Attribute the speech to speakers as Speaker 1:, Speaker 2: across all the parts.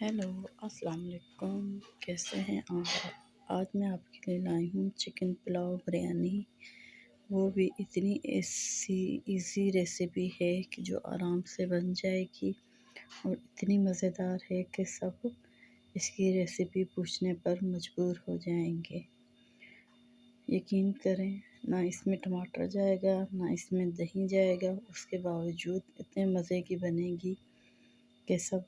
Speaker 1: Hello, अस्सलाम वालेकुम। कैसे हैं आप? आज मैं आपके लिए लाई हूँ चिकन पुलाव बिरयानी। वो भी इतनी इजी रेसिपी है कि जो आराम से बन जाएगी और इतनी मज़ेदार है कि सब इसकी रेसिपी पूछने पर मजबूर हो जाएंगे। यकीन करें, ना इसमें टमाटर जाएगा ना इसमें दही जाएगा, उसके बावजूद इतने मज़े की बनेगी कि सब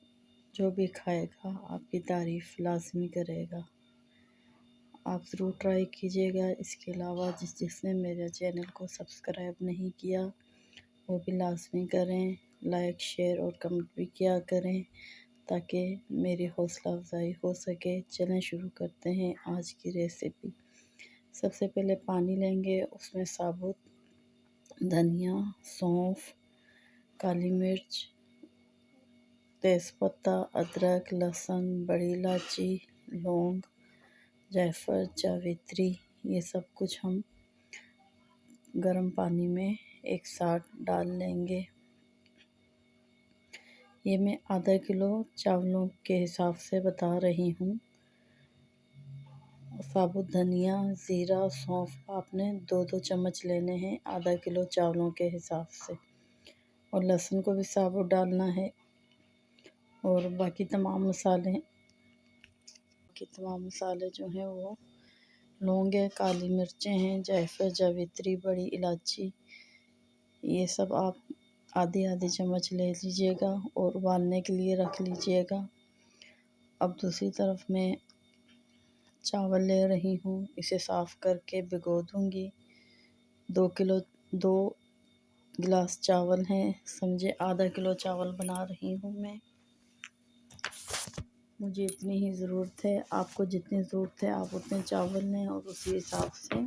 Speaker 1: जो भी खाएगा आपकी तारीफ़ लाज़मी करेगा। आप ज़रूर ट्राई कीजिएगा। इसके अलावा जिसने मेरे चैनल को सब्सक्राइब नहीं किया वो भी लाज़मी करें। लाइक, शेयर और कमेंट भी किया करें ताकि मेरी हौसला अफजाई हो सके। चलें शुरू करते हैं आज की रेसिपी। सबसे पहले पानी लेंगे, उसमें साबुत धनिया, सौंफ, काली मिर्च, तेज़पत्ता, अदरक, लहसुन, बड़ी इलायची, लौंग, जायफल, जावित्री, ये सब कुछ हम गर्म पानी में एक साथ डाल लेंगे। ये मैं आधा किलो चावलों के हिसाब से बता रही हूँ। साबुत धनिया, ज़ीरा, सौंफ आपने 2-2 चम्मच लेने हैं आधा किलो चावलों के हिसाब से। और लहसुन को भी साबुत डालना है। और बाकी तमाम मसाले जो हैं वो लौंग है, काली मिर्चें हैं, जायफल, जावित्री, बड़ी इलायची, ये सब आप आधी आधी चम्मच ले लीजिएगा और उबालने के लिए रख लीजिएगा। अब दूसरी तरफ मैं चावल ले रही हूँ, इसे साफ़ करके भिगो दूँगी। 2 गिलास चावल हैं, समझे आधा किलो चावल बना रही हूँ मैं। मुझे इतनी ही ज़रूरत है, आपको जितनी ज़रूरत है आप उतने चावल लें और उसी हिसाब से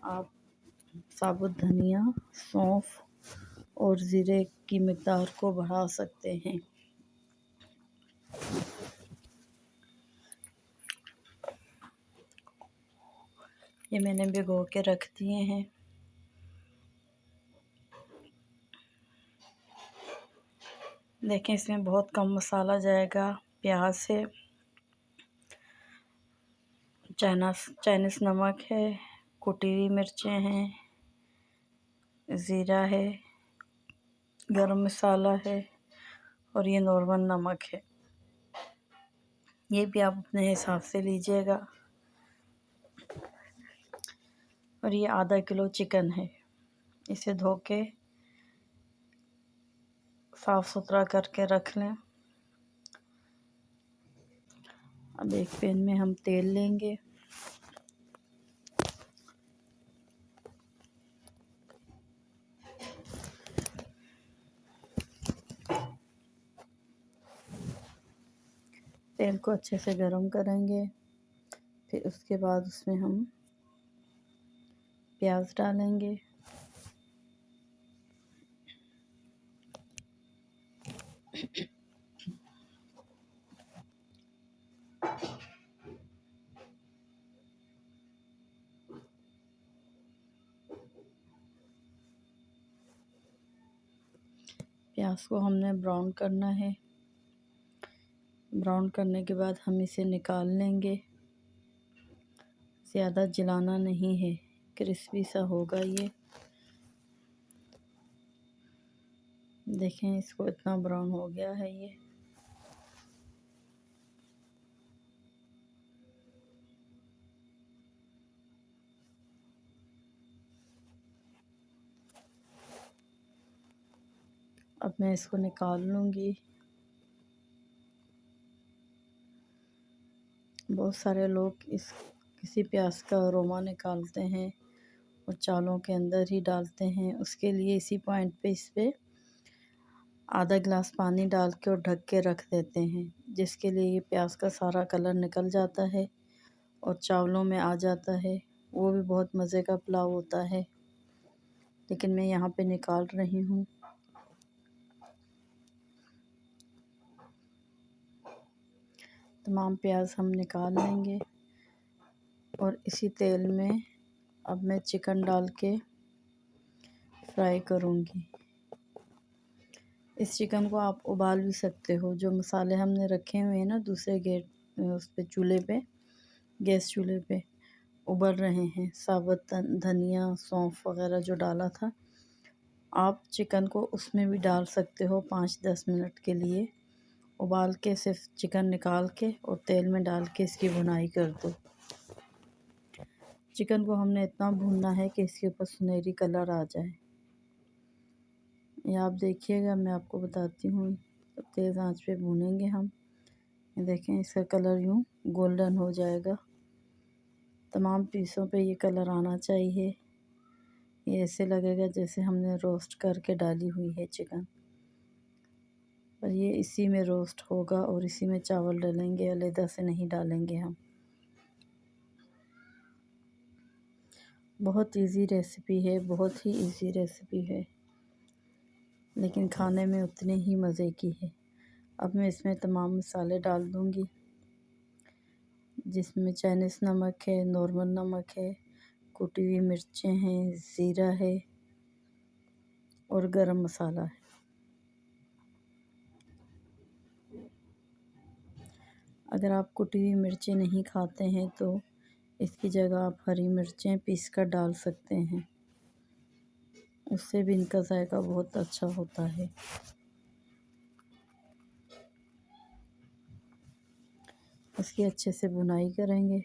Speaker 1: आप साबुत धनिया, सौंफ और ज़ीरे की मिक़दार को बढ़ा सकते हैं। ये मैंने भिगो के रख दिए हैं। देखें, इसमें बहुत कम मसाला जाएगा। प्याज है, चाइनीज़ नमक है, कुटी हुई मिर्चें हैं, ज़ीरा है, गरम मसाला है और ये नॉर्मल नमक है। ये भी आप अपने हिसाब से लीजिएगा। और ये आधा किलो चिकन है, इसे धो के साफ़ सुथरा करके रख लें। अब एक पैन में हम तेल लेंगे। तेल को अच्छे से गरम करेंगे। फिर उसके बाद उसमें हम प्याज डालेंगे। प्याज को हमने ब्राउन करना है। ब्राउन करने के बाद हम इसे निकाल लेंगे। ज़्यादा जलाना नहीं है, क्रिस्पी सा होगा ये। देखें, इसको इतना ब्राउन हो गया है ये। अब मैं इसको निकाल लूँगी। बहुत सारे लोग किसी प्याज का अरोमा निकालते हैं और चावलों के अंदर ही डालते हैं। उसके लिए इसी पॉइंट पे इस पे आधा गिलास पानी डाल के और ढक के रख देते हैं, जिसके लिए ये प्याज का सारा कलर निकल जाता है और चावलों में आ जाता है। वो भी बहुत मज़े का पुलाव होता है। लेकिन मैं यहाँ पे निकाल रही हूँ। तमाम प्याज हम निकाल लेंगे और इसी तेल में अब मैं चिकन डाल के फ्राई करूँगी। इस चिकन को आप उबाल भी सकते हो। जो मसाले हमने रखे हुए हैं ना दूसरे उस पे चूल्हे पे, गैस चूल्हे पे उबल रहे हैं, साबुत धनिया सौंफ वगैरह जो डाला था, आप चिकन को उसमें भी डाल सकते हो। 5-10 मिनट के लिए उबाल के सिर्फ चिकन निकाल के और तेल में डाल के इसकी भुनाई कर दो। चिकन को हमने इतना भूनना है कि इसके ऊपर सुनहरी कलर आ जाए। ये आप देखिएगा, मैं आपको बताती हूँ। तेज़ आंच पे भूनेंगे हम। ये देखें, इसका कलर यूँ गोल्डन हो जाएगा। तमाम पीसों पे ये कलर आना चाहिए। ये ऐसे लगेगा जैसे हमने रोस्ट करके डाली हुई है चिकन। और ये इसी में रोस्ट होगा और इसी में चावल डालेंगे, अलग से नहीं डालेंगे हम। बहुत इजी रेसिपी है, बहुत ही इजी रेसिपी है, लेकिन खाने में उतने ही मज़े की है। अब मैं इसमें तमाम मसाले डाल दूँगी, जिसमें चाइनीज़ नमक है, नॉर्मल नमक है, कुटी हुई मिर्चें हैं, ज़ीरा है और गरम मसाला है। अगर आप कुटी हुई मिर्चें नहीं खाते हैं तो इसकी जगह आप हरी मिर्चें पीस कर डाल सकते हैं, उससे भी इनका जायका बहुत अच्छा होता है। इसकी अच्छे से भुनाई करेंगे।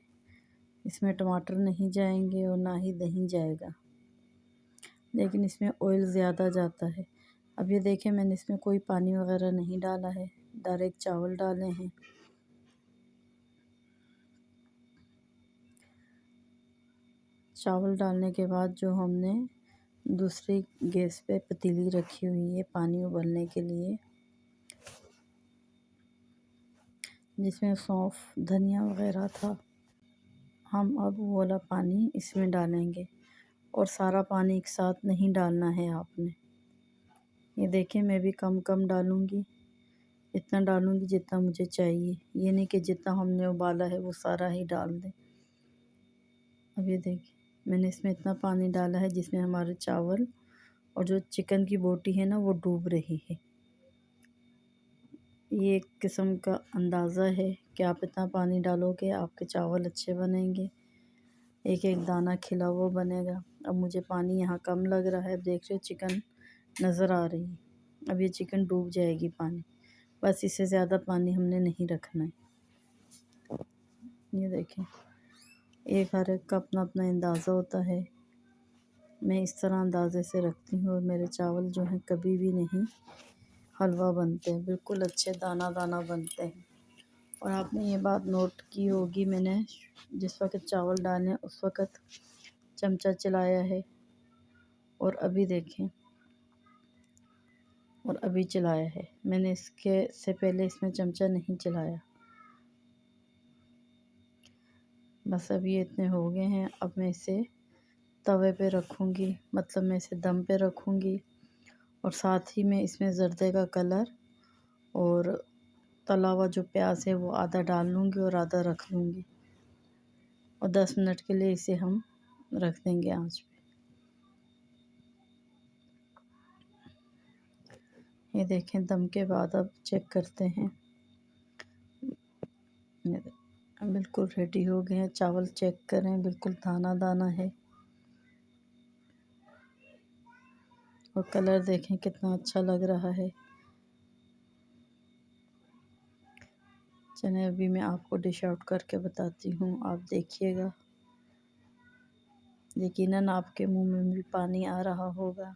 Speaker 1: इसमें टमाटर नहीं जाएंगे और ना ही दही जाएगा, लेकिन इसमें ऑयल ज़्यादा जाता है। अब ये देखें, मैंने इसमें कोई पानी वगैरह नहीं डाला है, डायरेक्ट चावल डाले हैं। चावल डालने के बाद जो हमने दूसरी गैस पे पतीली रखी हुई है पानी उबलने के लिए, जिसमें सौंफ धनिया वगैरह था, हम अब वो वाला पानी इसमें डालेंगे। और सारा पानी एक साथ नहीं डालना है आपने। ये देखें, मैं भी कम कम डालूँगी, इतना डालूँगी जितना मुझे चाहिए। ये नहीं कि जितना हमने उबाला है वो सारा ही डाल दें। अब ये देखिए, मैंने इसमें इतना पानी डाला है जिसमें हमारे चावल और जो चिकन की बोटी है ना वो डूब रही है। ये एक किस्म का अंदाज़ा है कि आप इतना पानी डालोगे आपके चावल अच्छे बनेंगे, एक एक दाना खिला हुआ बनेगा। अब मुझे पानी यहाँ कम लग रहा है, अब देख रहे हो चिकन नज़र आ रही है। अब ये चिकन डूब जाएगी पानी, बस इससे ज़्यादा पानी हमने नहीं रखना है। ये देखें, एक हर एक का अपना अपना अंदाज़ा होता है। मैं इस तरह अंदाज़े से रखती हूँ और मेरे चावल जो हैं कभी भी नहीं हलवा बनते हैं, बिल्कुल अच्छे दाना दाना बनते हैं। और आपने ये बात नोट की होगी, मैंने जिस वक्त चावल डालें उस वक्त चमचा चलाया है और अभी देखें, और अभी चलाया है। मैंने इसके से पहले इसमें चमचा नहीं चलाया। बस अब ये इतने हो गए हैं। अब मैं इसे तवे पे रखूँगी, मतलब मैं इसे दम पे रखूँगी और साथ ही में इसमें ज़र्दे का कलर और तला हुआ जो प्याज है वो आधा डाल लूँगी और आधा रख लूँगी और 10 मिनट के लिए इसे हम रख देंगे आंच पे। ये देखें, दम के बाद अब चेक करते हैं। बिल्कुल रेडी हो गए हैं। चावल चेक करें, बिल्कुल दाना दाना है और कलर देखें कितना अच्छा लग रहा है। चलिए अभी मैं आपको डिश आउट करके बताती हूँ, आप देखिएगा। यकीनन आपके मुंह में भी पानी आ रहा होगा।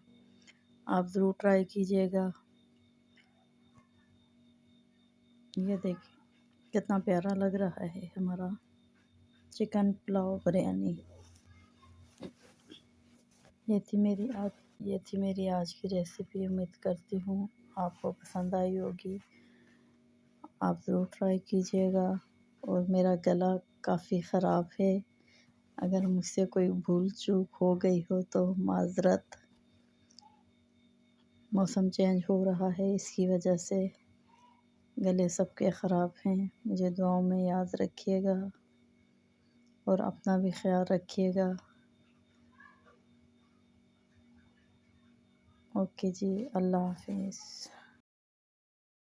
Speaker 1: आप ज़रूर ट्राई कीजिएगा। ये देखिए कितना प्यारा लग रहा है हमारा चिकन पुलाव बिरयानी। ये थी मेरी आज की रेसिपी। उम्मीद करती हूँ आपको पसंद आई होगी। आप ज़रूर ट्राई कीजिएगा। और मेरा गला काफ़ी ख़राब है, अगर मुझसे कोई भूल चूक हो गई हो तो माज़रत। मौसम चेंज हो रहा है, इसकी वजह से गले सबके ख़राब हैं। मुझे दुआओं में याद रखिएगा और अपना भी ख्याल रखिएगा। ओके जी, अल्लाह हाफिज़।